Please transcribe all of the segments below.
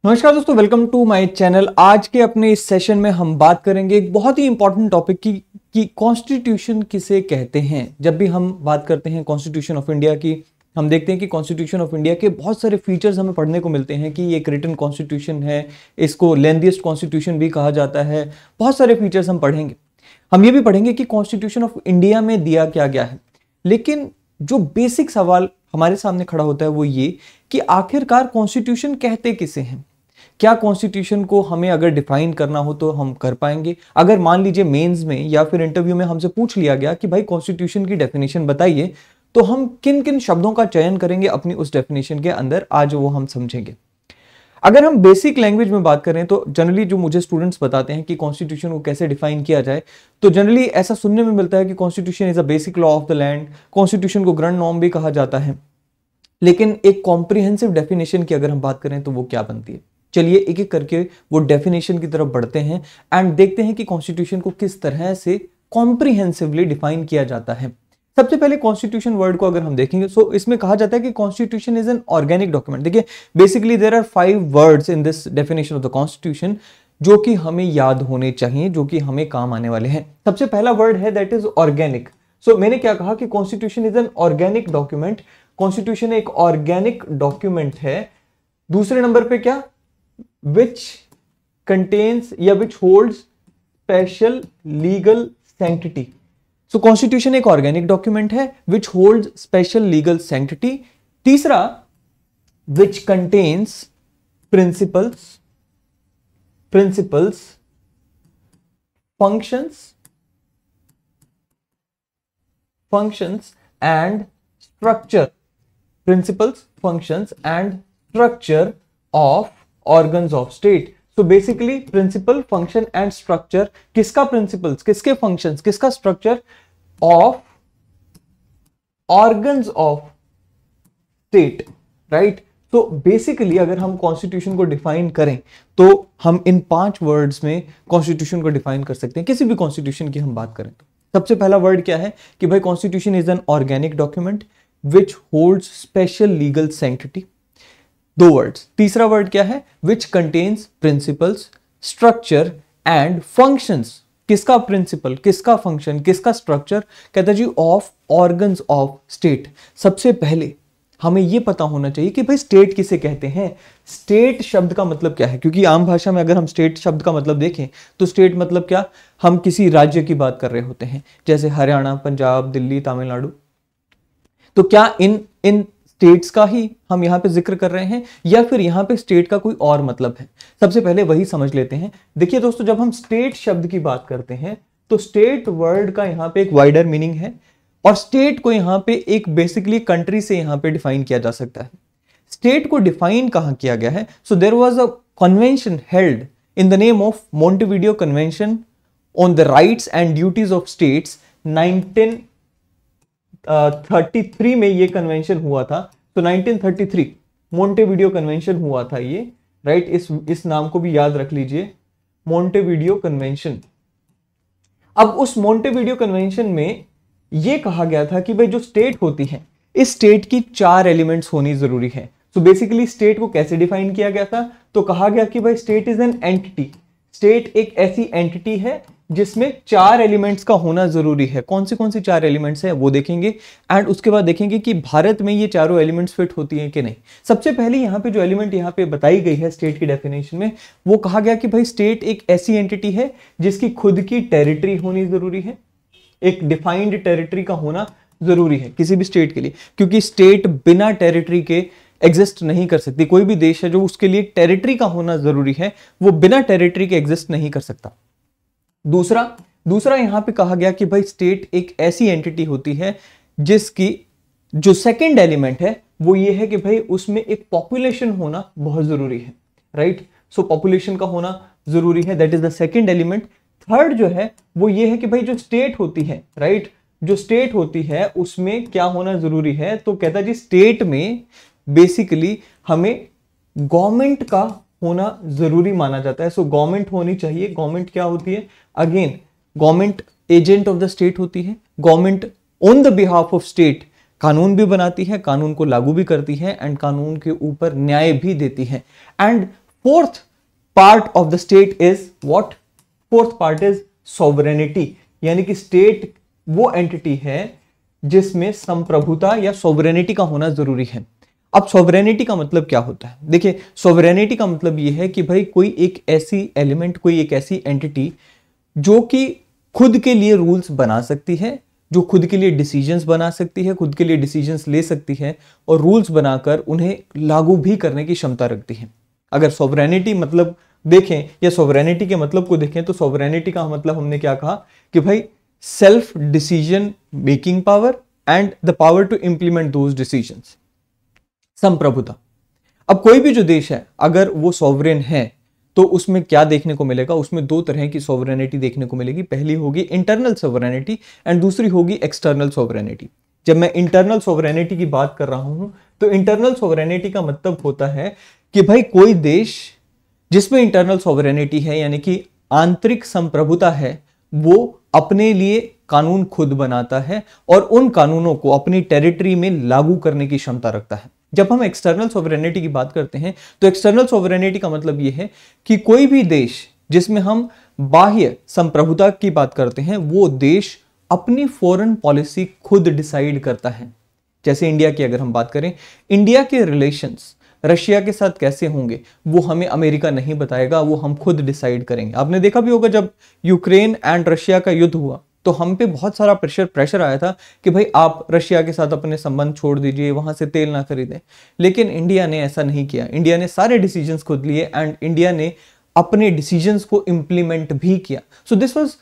नमस्कार दोस्तों, welcome to my channel. आज के अपने इस सेशन में हम बात करेंगे एक बहुत ही इंपॉर्टेंट टॉपिक की कि कॉन्स्टिट्यूशन किसे कहते हैं। जब भी हम बात करते हैं कॉन्स्टिट्यूशन ऑफ इंडिया की, हम देखते हैं कि कॉन्स्टिट्यूशन ऑफ इंडिया के बहुत सारे फीचर्स हमें पढ़ने को मिलते हैं कि ये एक रिटन कॉन्स्टिट्यूशन है, इसको लेंथीएस्ट कॉन्स्टिट्यूशन भी कहा जाता है। बहुत सारे फीचर्स हम पढ़ेंगे। हम ये भी पढ़ेंगे कि कॉन्स्टिट्यूशन ऑफ इंडिया में दिया क्या गया है। लेकिन जो बेसिक सवाल हमारे सामने खड़ा होता है वो ये कि आखिरकार कॉन्स्टिट्यूशन कहते किसे हैं। क्या कॉन्स्टिट्यूशन को हमें अगर डिफाइन करना हो तो हम कर पाएंगे? अगर मान लीजिए मेंस में या फिर इंटरव्यू में हमसे पूछ लिया गया कि भाई कॉन्स्टिट्यूशन की डेफिनेशन बताइए, तो हम किन किन शब्दों का चयन करेंगे अपनी उस डेफिनेशन के अंदर, आज वो हम समझेंगे। अगर हम बेसिक लैंग्वेज में बात करें तो जनरली जो मुझे स्टूडेंट्स बताते हैं कि कॉन्स्टिट्यूशन को कैसे डिफाइन किया जाए, तो जनरली ऐसा सुनने में मिलता है कि constitution is a basic law of the land, constitution को ग्रैंड नॉर्म भी कहा जाता है। लेकिन एक कॉम्प्रिहेंसिव डेफिनेशन की अगर हम बात करें तो वो क्या बनती है? चलिए एक एक करके वो डेफिनेशन की तरफ बढ़ते हैं एंड देखते हैं कि कॉन्स्टिट्यूशन को किस तरह से कॉम्प्रिहेंसिवली डिफाइन किया जाता है। सबसे पहले कॉन्स्टिट्यूशन वर्ड को अगर हम देखेंगे तो इसमें कहा जाता है कि constitution is an organic document. देखिए basically there are 5 words in this definition of the constitution जो कि हमें याद होने चाहिए, जो कि हमें काम आने वाले हैं। सबसे पहला वर्ड है दैट इज ऑर्गेनिक। सो मैंने क्या कहा कि constitution is an organic document. Constitution एक ऑर्गेनिक डॉक्यूमेंट है। दूसरे नंबर पे क्या? which contains या which holds special legal sanctity। so constitution एक organic document है which holds special legal sanctity। तीसरा which contains principles, functions and structure, principles, functions and structure of organs of state. So basically principle, function and structure, किसका principles, किसके functions, किसका structure? Of organs of state, right. तो basically अगर हम constitution को define करें तो हम इन 5 वर्ड्स में कॉन्स्टिट्यूशन को डिफाइन कर सकते हैं। किसी भी कॉन्स्टिट्यूशन की हम बात करें तो सबसे पहला वर्ड क्या है कि भाई constitution is an organic document which holds special legal sanctity. 2 words. तीसरा वर्ड क्या है? Which contains principles, structure and functions. किसका प्रिंसिपल, किसका फंक्शन, किसका स्ट्रक्चर? कहता है जी ऑफ ऑर्गन्स ऑफ स्टेट। सबसे पहले हमें यह पता होना चाहिए कि भाई स्टेट किसे कहते हैं। स्टेट शब्द का मतलब क्या है? क्योंकि आम भाषा में अगर हम स्टेट शब्द का मतलब देखें तो स्टेट मतलब क्या? हम किसी राज्य की बात कर रहे होते हैं, जैसे हरियाणा, पंजाब, दिल्ली, तमिलनाडु। तो क्या इन स्टेट्स का ही हम यहां पे जिक्र कर रहे हैं या फिर यहां पे स्टेट का कोई और मतलब है? सबसे पहले वही समझ लेते हैं। देखिए दोस्तों, जब हम स्टेट शब्द की बात करते हैं तो स्टेट वर्ड का यहां पे एक वाइडर मीनिंग है और स्टेट को यहां पे एक बेसिकली कंट्री से यहां पे डिफाइन किया जा सकता है। स्टेट को डिफाइन कहां किया गया है? So there was a convention held in the name of Montevideo convention on the rights and duties of states. 1933 में ये कन्वेंशन हुआ था। तो 1933 मोंटेविडियो कन्वेंशन हुआ था ये, राइट। इस नाम को भी याद रख लीजिए, मोंटेविडियो कन्वेंशन। अब उस मोंटेविडियो कन्वेंशन में ये कहा गया था कि भाई जो स्टेट होती है, इस स्टेट की 4 एलिमेंट्स होनी जरूरी है। सो बेसिकली स्टेट को कैसे डिफाइन किया गया था? तो कहा गया कि भाई state is an entity. State एक ऐसी एंटिटी है जिसमें 4 एलिमेंट्स का होना जरूरी है। कौन सी 4 एलिमेंट्स हैं वो देखेंगे एंड उसके बाद देखेंगे कि भारत में ये चारों एलिमेंट्स फिट होती हैं कि नहीं। सबसे पहले यहाँ पे जो एलिमेंट यहाँ पे बताई गई है स्टेट की डेफिनेशन में, वो कहा गया कि भाई स्टेट एक ऐसी एंटिटी है जिसकी खुद की टेरिटरी होनी जरूरी है। एक डिफाइंड टेरिटरी का होना जरूरी है किसी भी स्टेट के लिए, क्योंकि स्टेट बिना टेरिटरी के एग्जिस्ट नहीं कर सकती। कोई भी देश है जो उसके लिए टेरिटरी का होना जरूरी है, वो बिना टेरिटरी के एग्जिस्ट नहीं कर सकता। दूसरा यहां पे कहा गया कि भाई स्टेट एक ऐसी एंटिटी होती है जिसकी जो सेकंड एलिमेंट है वो ये है कि भाई उसमें एक पॉपुलेशन होना बहुत जरूरी है, राइट। सो पॉपुलेशन का होना जरूरी है, that is the second element. Third जो है वो ये है कि भाई जो स्टेट होती है, राइट, जो स्टेट होती है उसमें क्या होना जरूरी है? तो कहता है जी स्टेट में बेसिकली हमें गवर्नमेंट का होना जरूरी माना जाता है। सो गवर्नमेंट होनी चाहिए। गवर्नमेंट क्या होती है? Again government agent of the state होती है। Government on the behalf of state कानून भी बनाती है, कानून को लागू भी करती है एंड कानून के ऊपर न्याय भी देती है। And fourth part of the state is what? Fourth part is sovereignty, यानी कि स्टेट वो एंटिटी है जिसमें संप्रभुता या सॉवरेनिटी का होना जरूरी है। अब सॉवरेनिटी का मतलब क्या होता है? देखिए, सॉवरेनिटी का मतलब यह है कि भाई कोई एक ऐसी एलिमेंट, कोई एक ऐसी एंटिटी जो कि खुद के लिए रूल्स बना सकती है, जो खुद के लिए डिसीजंस बना सकती है, खुद के लिए डिसीजंस ले सकती है और रूल्स बनाकर उन्हें लागू भी करने की क्षमता रखती है। अगर सॉवरेनिटी मतलब देखें या सॉवरेनिटी के मतलब को देखें तो सॉवरेनिटी का मतलब हमने क्या कहा कि भाई self decision making power and the power to implement those decisions, संप्रभुता। अब कोई भी जो देश है अगर वो सॉवरेन है तो उसमें क्या देखने को मिलेगा? उसमें दो तरह की सॉवरेनिटी देखने को मिलेगी। पहली होगी इंटरनल सॉवरेनिटी एंड दूसरी होगी एक्सटर्नल सॉवरेनिटी। जब मैं इंटरनल सॉवरेनिटी की बात कर रहा हूं तो इंटरनल सॉवरेनिटी का मतलब होता है कि भाई कोई देश जिसमें इंटरनल सॉवरेनिटी है यानी कि आंतरिक संप्रभुता है, वो अपने लिए कानून खुद बनाता है और उन कानूनों को अपनी टेरिटरी में लागू करने की क्षमता रखता है। जब हम एक्सटर्नल सॉवरेनिटी की बात करते हैं तो एक्सटर्नल सॉवरेनिटी का मतलब यह है कि कोई भी देश जिसमें हम बाह्य संप्रभुता की बात करते हैं, वो देश अपनी फॉरेन पॉलिसी खुद डिसाइड करता है। जैसे इंडिया की अगर हम बात करें, इंडिया के रिलेशंस रशिया के साथ कैसे होंगे वो हमें अमेरिका नहीं बताएगा, वो हम खुद डिसाइड करेंगे। आपने देखा भी होगा जब यूक्रेन एंड रशिया का युद्ध हुआ तो हम पे बहुत सारा प्रेशर आया था कि भाई आप रशिया के साथ अपने संबंध छोड़ दीजिए, वहां से तेल ना खरीदें। लेकिन इंडिया ने ऐसा नहीं किया। इंडिया ने सारे डिसीजंस खुद लिए एंड इंडिया ने अपने डिसीजंस को इंप्लीमेंट भी किया। So this was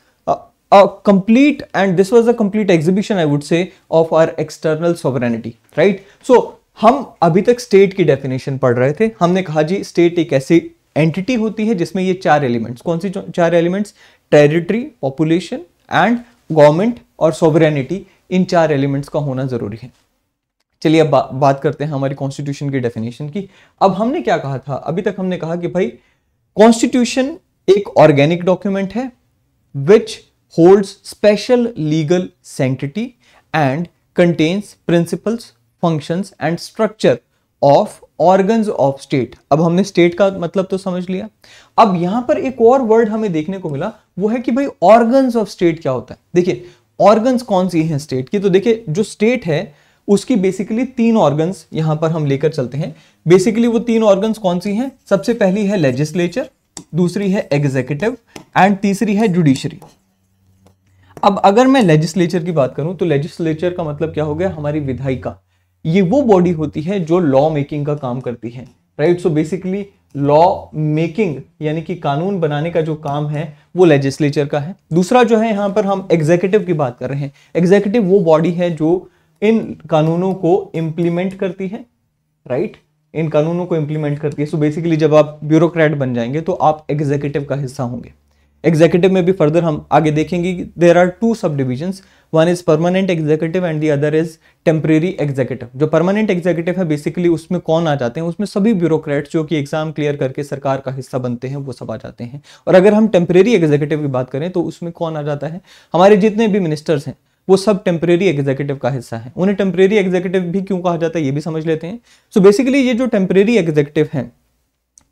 a complete and this was a complete exhibition I would say of our external sovereignty, right? So हम अभी तक स्टेट की डेफिनेशन पढ़ रहे थे। हमने कहा जी स्टेट एक ऐसी एंटिटी होती है जिसमें ये चार एलिमेंट्स, कौन सी चार elements? Territory, population and government और सॉवरेनिटी, इन चार एलिमेंट्स का होना जरूरी है। चलिए अब बात करते हैं हमारी कॉन्स्टिट्यूशन की डेफिनेशन की। अब हमने क्या कहा था? अभी तक हमने कहा कि भाई कॉन्स्टिट्यूशन एक ऑर्गेनिक डॉक्यूमेंट है विच holds special legal sanctity and contains principles, functions and structure of organs of state। अब हमने state का मतलब तो समझ लिया। अब यहां पर एक और वर्ड हमें देखने को मिला, वो है कि भाई organs of state क्या होता है। देखिए organs कौन सी हैं स्टेट की? तो देखिए जो स्टेट है उसकी बेसिकली तीन ऑर्गन्स यहां पर हम लेकर चलते हैं। बेसिकली वो तीन ऑर्गन्स कौन सी हैं? सबसे पहली है लेजिस्लेचर, दूसरी है एग्जीक्यूटिव एंड तीसरी है जुडिशरी। अब अगर मैं लेजिस्लेचर की बात करूं तो लेजिस्लेचर का मतलब क्या हो गया? हमारी विधायिका। ये वो बॉडी होती है जो लॉ मेकिंग का काम करती है, right? So basically law making यानी कि कानून बनाने का जो काम है वो लेजिस्लेचर का है। दूसरा जो है यहां पर हम एग्जीक्यूटिव की बात कर रहे हैं। एग्जीक्यूटिव वो बॉडी है जो इन कानूनों को इंप्लीमेंट करती है, राइट? इन कानूनों को इंप्लीमेंट करती है। सो बेसिकली जब आप ब्यूरोक्रेट बन जाएंगे तो आप एग्जीक्यूटिव का हिस्सा होंगे। एग्जीक्यूटिव में भी फर्दर हम आगे देखेंगे कि देयर आर टू सब divisions, one is permanent executive and the other is temporary executive. जो परमानेंट एग्जीक्यूटिव है बेसिकली उसमें कौन आ जाते हैं? उसमें सभी ब्यूरोक्रेट्स जो कि एग्जाम क्लियर करके सरकार का हिस्सा बनते हैं वो सब आ जाते हैं। और अगर हम टेम्परेरी एग्जीक्यूटिव की बात करें तो उसमें कौन आ जाता है? हमारे जितने भी मिनिस्टर्स हैं वो सब टेम्परेरी एग्जीक्यूटिव का हिस्सा है। उन्हें टेम्परेरी एग्जीक्यूटिव भी क्यों कहा जाता है ये भी समझ लेते हैं। सो बेसिकली ये जो टेम्परेरी एग्जीक्यूटिव हैं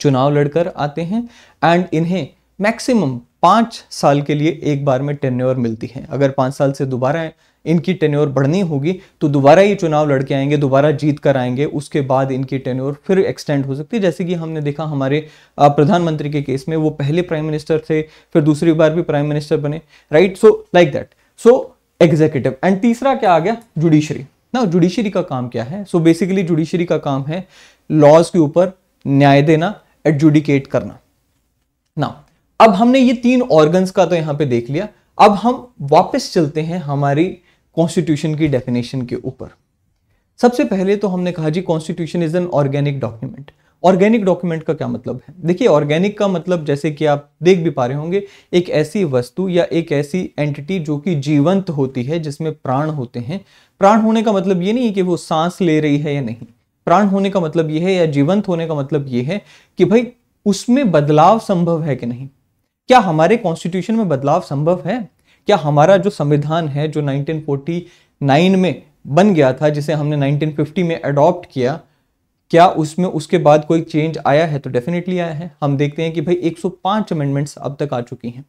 चुनाव लड़कर आते हैं एंड इन्हें मैक्सिमम 5 साल के लिए एक बार में टेन्योर मिलती है। अगर 5 साल से दोबारा इनकी टेन्योर बढ़नी होगी तो दोबारा ये चुनाव लड़के आएंगे, दोबारा जीत कर आएंगे, उसके बाद इनकी टेन्योर फिर एक्सटेंड हो सकती है। जैसे कि हमने देखा हमारे प्रधानमंत्री के केस में, वो पहले प्राइम मिनिस्टर थे फिर दूसरी बार भी प्राइम मिनिस्टर बने, right? So like that. So executive and तीसरा क्या आ गया? जुडिशरी। ना जुडिशरी का काम क्या है? सो बेसिकली जुडिशरी का काम है लॉज के ऊपर न्याय देना, एडजुडिकेट करना। ना अब हमने ये तीन ऑर्गन्स का तो यहां पे देख लिया। अब हम वापस चलते हैं हमारी कॉन्स्टिट्यूशन की डेफिनेशन के ऊपर। सबसे पहले तो हमने कहा जी constitution is an organic document. Organic document का क्या मतलब है? देखिए ऑर्गेनिक का मतलब जैसे कि आप देख भी पा रहे होंगे, एक ऐसी वस्तु या एक ऐसी एंटिटी जो कि जीवंत होती है, जिसमें प्राण होते हैं। प्राण होने का मतलब ये नहीं है कि वो सांस ले रही है या नहीं। प्राण होने का मतलब ये है, या जीवंत होने का मतलब ये है कि भाई उसमें बदलाव संभव है कि नहीं। क्या हमारे कॉन्स्टिट्यूशन में बदलाव संभव है? क्या हमारा जो संविधान है जो 1949 में बन गया था, जिसे हमने 1950 में अडॉप्ट किया, क्या उसमें उसके बाद कोई चेंज आया है? तो डेफिनेटली आया है। हम देखते हैं कि भाई 105 अमेंडमेंट्स अब तक आ चुकी हैं।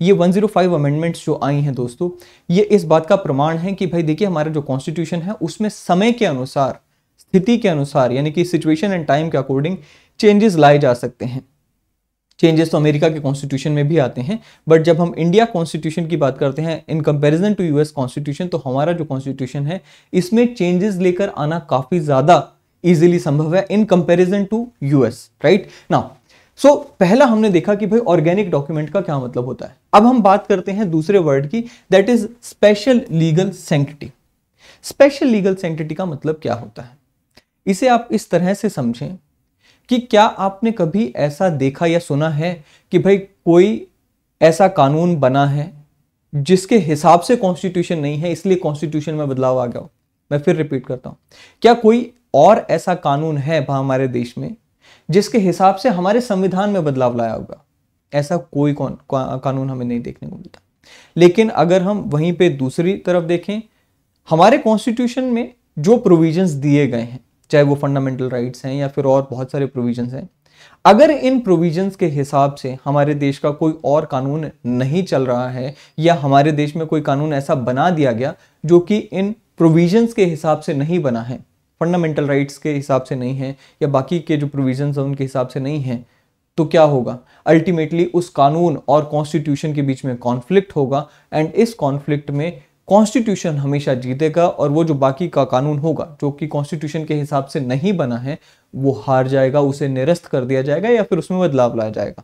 ये 105 अमेंडमेंट्स जो आई हैं दोस्तों, ये इस बात का प्रमाण है कि भाई देखिए हमारा जो कॉन्स्टिट्यूशन है उसमें समय के अनुसार, स्थिति के अनुसार, यानी कि सिचुएशन एंड टाइम के अकॉर्डिंग चेंजेस लाए जा सकते हैं। चेंजेस तो अमेरिका के कॉन्स्टिट्यूशन में भी आते हैं, बट जब हम इंडिया कॉन्स्टिट्यूशन की बात करते हैं in comparison to US constitution, तो हमारा जो कॉन्स्टिट्यूशन है इसमें चेंजेस लेकर आना काफी ज्यादा इजीली संभव है in comparison to US, right now. So पहला हमने देखा कि भाई ऑर्गेनिक डॉक्यूमेंट का क्या मतलब होता है। अब हम बात करते हैं दूसरे वर्ड की, that is special legal sanctity. Special legal sanctity का मतलब क्या होता है? इसे आप इस तरह से समझें कि क्या आपने कभी ऐसा देखा या सुना है कि भाई कोई ऐसा कानून बना है जिसके हिसाब से कॉन्स्टिट्यूशन नहीं है, इसलिए कॉन्स्टिट्यूशन में बदलाव आ गया हो? मैं फिर रिपीट करता हूं, क्या कोई और ऐसा कानून है हमारे देश में जिसके हिसाब से हमारे संविधान में बदलाव लाया होगा? ऐसा कोई कानून हमें नहीं देखने को मिलता। लेकिन अगर हम वहीं पे दूसरी तरफ देखें, हमारे कॉन्स्टिट्यूशन में जो प्रोविजंस दिए गए हैं, चाहे वो फंडामेंटल राइट्स हैं या फिर और बहुत सारे प्रोविजंस हैं, अगर इन प्रोविजंस के हिसाब से हमारे देश का कोई और कानून नहीं चल रहा है, या हमारे देश में कोई कानून ऐसा बना दिया गया जो कि इन प्रोविजंस के हिसाब से नहीं बना है, फंडामेंटल राइट्स के हिसाब से नहीं है, या बाकी के जो प्रोविजंस हैं उनके हिसाब से नहीं है, तो क्या होगा? अल्टीमेटली उस कानून और कॉन्स्टिट्यूशन के बीच में कॉन्फ्लिक्ट होगा, एंड इस कॉन्फ्लिक्ट में कॉन्स्टिट्यूशन हमेशा जीतेगा, और वो जो बाकी का कानून होगा जो कि कॉन्स्टिट्यूशन के हिसाब से नहीं बना है वो हार जाएगा, उसे निरस्त कर दिया जाएगा या फिर उसमें बदलाव लाया जाएगा।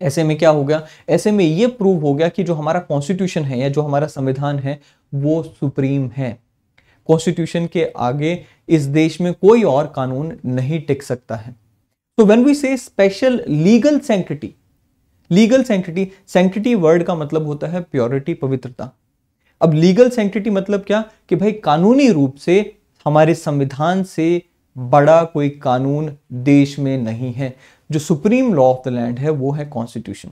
ऐसे में क्या हो गया? ऐसे में ये प्रूव हो गया कि जो हमारा कॉन्स्टिट्यूशन है या जो हमारा संविधान है वो सुप्रीम है। कॉन्स्टिट्यूशन के आगे इस देश में कोई और कानून नहीं टिक सकता है। तो व्हेन वी से special legal sanctity, legal sanctity, sanctity word का मतलब होता है प्योरिटी, पवित्रता। अब लीगल सैंक्टिटी मतलब क्या? कि भाई कानूनी रूप से हमारे संविधान से बड़ा कोई कानून देश में नहीं है। जो supreme law of the land है वो है कॉन्स्टिट्यूशन।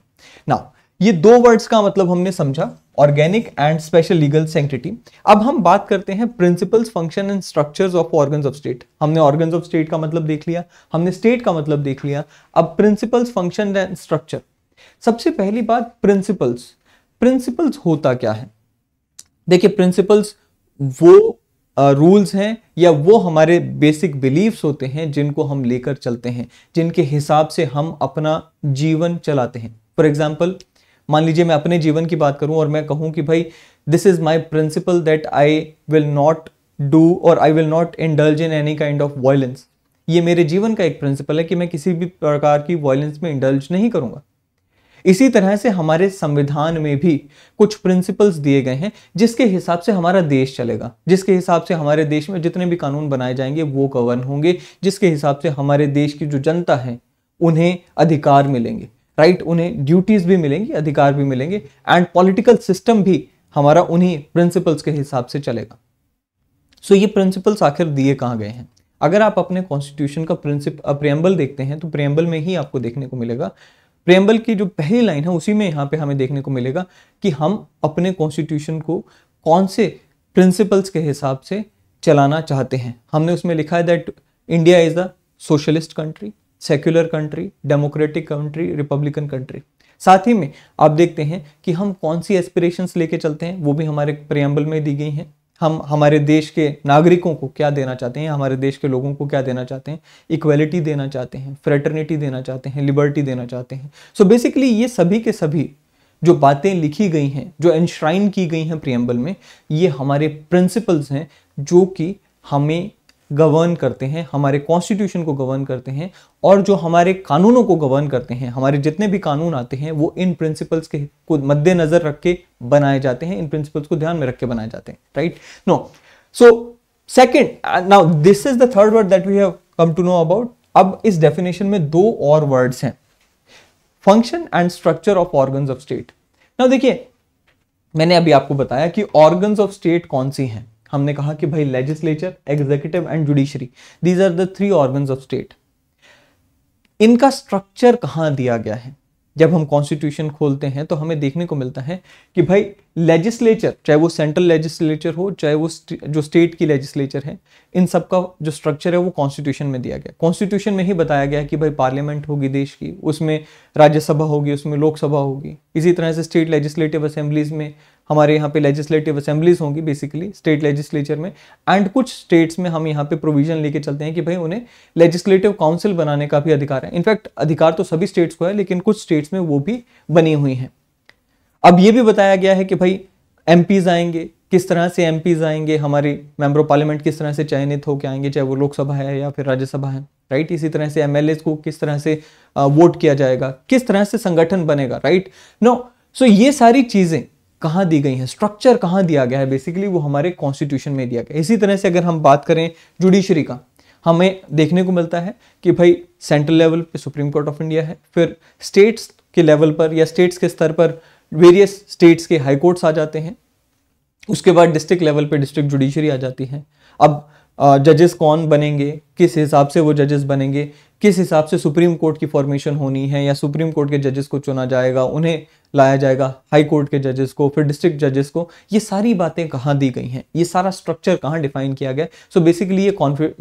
नाउ ये दो वर्ड्स का मतलब हमने समझा, organic and special legal sanctity. अब हम बात करते हैं principles, function and structures of organs of state. हमने ऑर्गन्स ऑफ स्टेट का मतलब देख लिया, हमने स्टेट का मतलब देख लिया, अब प्रिंसिपल्स, फंक्शन एंड स्ट्रक्चर। सबसे पहली बात प्रिंसिपल्स। प्रिंसिपल्स होता क्या है? देखिए प्रिंसिपल्स वो रूल्स हैं या वो हमारे बेसिक बिलीफ्स होते हैं जिनको हम लेकर चलते हैं, जिनके हिसाब से हम अपना जीवन चलाते हैं। फॉर एग्जाम्पल, मान लीजिए मैं अपने जीवन की बात करूं और मैं कहूं कि भाई this is my principle that I will not do और I will not indulge in any kind of violence. ये मेरे जीवन का एक प्रिंसिपल है कि मैं किसी भी प्रकार की वायलेंस में इंडल्ज नहीं करूंगा। इसी तरह से हमारे संविधान में भी कुछ प्रिंसिपल्स दिए गए हैं जिसके हिसाब से हमारा देश चलेगा, जिसके हिसाब से हमारे देश में जितने भी कानून बनाए जाएंगे वो गवर्न होंगे, जिसके हिसाब से हमारे देश की जो जनता है उन्हें अधिकार मिलेंगे, राइट, उन्हें ड्यूटीज भी मिलेंगी, अधिकार भी मिलेंगे, एंड पॉलिटिकल सिस्टम भी हमारा उन्हीं प्रिंसिपल्स के हिसाब से चलेगा। सो ये प्रिंसिपल्स आखिर दिए कहाँ गए हैं? अगर आप अपने कॉन्स्टिट्यूशन का प्रियम्बल देखते हैं तो प्रियम्बल में ही आपको देखने को मिलेगा। प्रियम्बल की जो पहली लाइन है उसी में यहाँ पे हमें देखने को मिलेगा कि हम अपने कॉन्स्टिट्यूशन को कौन से प्रिंसिपल्स के हिसाब से चलाना चाहते हैं। हमने उसमें लिखा है that India is a socialist country, secular country, democratic country, Republican country. साथ ही में आप देखते हैं कि हम कौन सी एस्पिरेशंस लेके चलते हैं वो भी हमारे प्रियम्बल में दी गई हैं। हम हमारे देश के नागरिकों को क्या देना चाहते हैं, हमारे देश के लोगों को क्या देना चाहते हैं, इक्वलिटी देना चाहते हैं, फ्रेटर्निटी देना चाहते हैं, लिबर्टी देना चाहते हैं। सो बेसिकली ये सभी के सभी जो बातें लिखी गई हैं, जो एनश्राइन की गई हैं प्रियम्बल में, ये हमारे प्रिंसिपल्स हैं जो कि हमें गवर्न करते हैं, हमारे कॉन्स्टिट्यूशन को गवर्न करते हैं, और जो हमारे कानूनों को गवर्न करते हैं, हमारे जितने भी कानून आते हैं वो इन प्रिंसिपल्स के को मद्देनजर रख के बनाए जाते हैं, इन प्रिंसिपल्स को ध्यान में रख के बनाए जाते हैं, right. No, so second, now this is the third word that we have come to know about. अब इस डेफिनेशन में दो और वर्ड्स हैं, function and structure of organs of state. Now देखिए, मैंने अभी आपको बताया कि ऑर्गन्स ऑफ स्टेट कौन सी हैं। हमने कहा कि भाई legislature, executive and judiciary, these are the three organs of state. इनका स्ट्रक्चर कहां दिया गया है? जब हम कॉन्स्टिट्यूशन खोलते हैं तो हमें देखने को मिलता है कि भाई लेजिस्लेचर, चाहे वो सेंट्रल लेजिस्लेचर हो, चाहे वो जो स्टेट की लेजिस्लेचर है, इन सब का जो स्ट्रक्चर है वो कॉन्स्टिट्यूशन में दिया गया। कॉन्स्टिट्यूशन में ही बताया गया कि भाई पार्लियामेंट होगी देश की, उसमें राज्यसभा होगी, उसमें लोकसभा होगी। इसी तरह से स्टेट लेजिस्लेटिव असेंबलीज में, हमारे यहाँ पे लेजिस्लेटिव असेंबलीज होंगी बेसिकली स्टेट लेजिस्लेचर में। एंड कुछ स्टेट्स में हम यहाँ पे प्रोविजन लेके चलते हैं कि भाई उन्हें लेजिस्लेटिव काउंसिल बनाने का भी अधिकार है। इनफैक्ट अधिकार तो सभी स्टेट्स को है, लेकिन कुछ स्टेट्स में वो भी बनी हुई हैं। अब ये भी बताया गया है कि भाई एमपीज आएंगे, किस तरह से एमपीज आएंगे, हमारे मेंबर ऑफ पार्लियामेंट किस तरह से चयनित होकर आएंगे, चाहे वो लोकसभा है या फिर राज्यसभा है, राइट। इसी तरह से एमएलए को किस तरह से वोट किया जाएगा, किस तरह से संगठन बनेगा, राइट। नो, सो ये सारी चीजें कहाँ दी गई हैं, स्ट्रक्चर कहाँ दिया गया है, बेसिकली वो हमारे कॉन्स्टिट्यूशन में दिया गया। इसी तरह से अगर हम बात करें जुडिशरी का, हमें देखने को मिलता है कि भाई सेंट्रल लेवल पे सुप्रीम कोर्ट ऑफ इंडिया है, फिर स्टेट्स के लेवल पर या स्टेट्स के स्तर पर वेरियस स्टेट्स के हाई कोर्ट्स आ जाते हैं। उसके बाद डिस्ट्रिक्ट लेवल पे डिस्ट्रिक्ट जुडिशरी आ जाती है। अब जजेस कौन बनेंगे, किस हिसाब से वो जजेस बनेंगे, किस हिसाब से सुप्रीम कोर्ट की फॉर्मेशन होनी है, या सुप्रीम कोर्ट के जजेस को चुना जाएगा, उन्हें लाया जाएगा, हाई कोर्ट के जजेस को, फिर डिस्ट्रिक्ट जजेस को, ये सारी बातें कहाँ दी गई हैं, ये सारा स्ट्रक्चर कहाँ डिफाइन किया गया। सो बेसिकली ये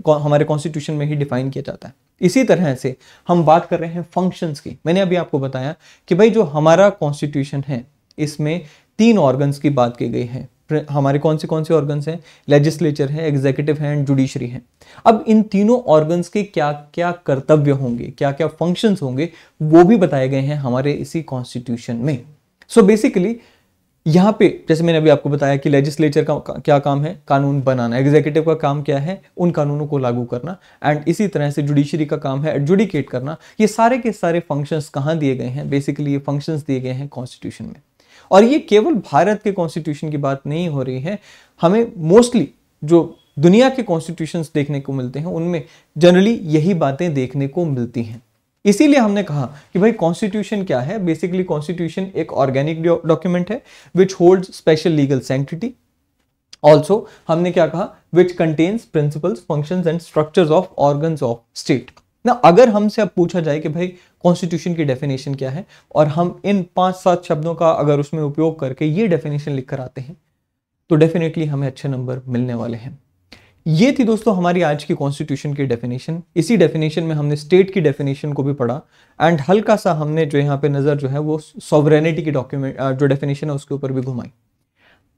हमारे कॉन्स्टिट्यूशन में ही डिफाइन किया जाता है। इसी तरह से हम बात कर रहे हैं फंक्शंस की। मैंने अभी आपको बताया कि भाई जो हमारा कॉन्स्टिट्यूशन है इसमें 3 ऑर्गन्स की बात की गई है। हमारे कौन से ऑर्गन्स हैं, लेजिस्लेचर है, एग्जीक्यूटिव है एंड जुडिशरी है। अब इन तीनों ऑर्गन्स के क्या क्या कर्तव्य होंगे, क्या क्या फंक्शंस होंगे, वो भी बताए गए हैं हमारे इसी कॉन्स्टिट्यूशन में। सो बेसिकली यहाँ पे जैसे मैंने अभी आपको बताया कि लेजिस्लेचर का क्या काम है, कानून बनाना, एग्जीक्यूटिव का काम क्या है, उन कानूनों को लागू करना, एंड इसी तरह से जुडिशरी का काम है एडजुडिकेट करना। ये सारे के सारे फंक्शंस कहाँ दिए गए हैं, बेसिकली ये फंक्शंस दिए गए हैं कॉन्स्टिट्यूशन में। और ये केवल भारत के कॉन्स्टिट्यूशन की बात नहीं हो रही है, हमें मोस्टली जो दुनिया के कॉन्स्टिट्यूशंस देखने को मिलते हैं उनमें जनरली यही बातें देखने को मिलती हैं। इसीलिए हमने कहा कि भाई कॉन्स्टिट्यूशन क्या है। बेसिकली कॉन्स्टिट्यूशन एक ऑर्गेनिक डॉक्यूमेंट है विच holds special legal sanctity. Also हमने क्या कहा, which contains principles, functions and structures of organs of state. ना अगर हमसे अब पूछा जाए कि भाई कॉन्स्टिट्यूशन की डेफिनेशन क्या है, और हम इन 5-7 शब्दों का अगर उसमें उपयोग करके ये डेफिनेशन लिख कर आते हैं तो डेफिनेटली हमें अच्छे नंबर मिलने वाले हैं। ये थी दोस्तों हमारी आज की कॉन्स्टिट्यूशन की डेफिनेशन। इसी डेफिनेशन में हमने स्टेट की डेफिनेशन को भी पढ़ा, एंड हल्का सा हमने जो यहाँ पे नजर जो है वो सॉवरेनिटी की डॉक्यूमेंट जो डेफिनेशन है उसके ऊपर भी घुमाई।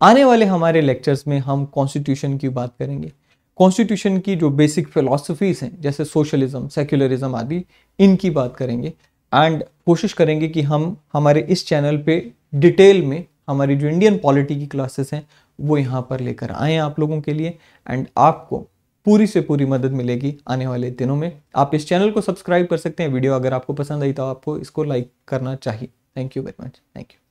आने वाले हमारे लेक्चर्स में हम कॉन्स्टिट्यूशन की बात करेंगे, कॉन्स्टिट्यूशन की जो बेसिक फिलॉसफीज हैं जैसे सोशलिज्म, सेक्युलरिज्म आदि, इनकी बात करेंगे। एंड कोशिश करेंगे कि हम हमारे इस चैनल पे डिटेल में हमारी जो इंडियन पॉलिटी की क्लासेस हैं वो यहाँ पर लेकर आए आप लोगों के लिए, एंड आपको पूरी से पूरी मदद मिलेगी आने वाले दिनों में। आप इस चैनल को सब्सक्राइब कर सकते हैं। वीडियो अगर आपको पसंद आई तो आपको इसको लाइक करना चाहिए। Thank you very much. Thank you.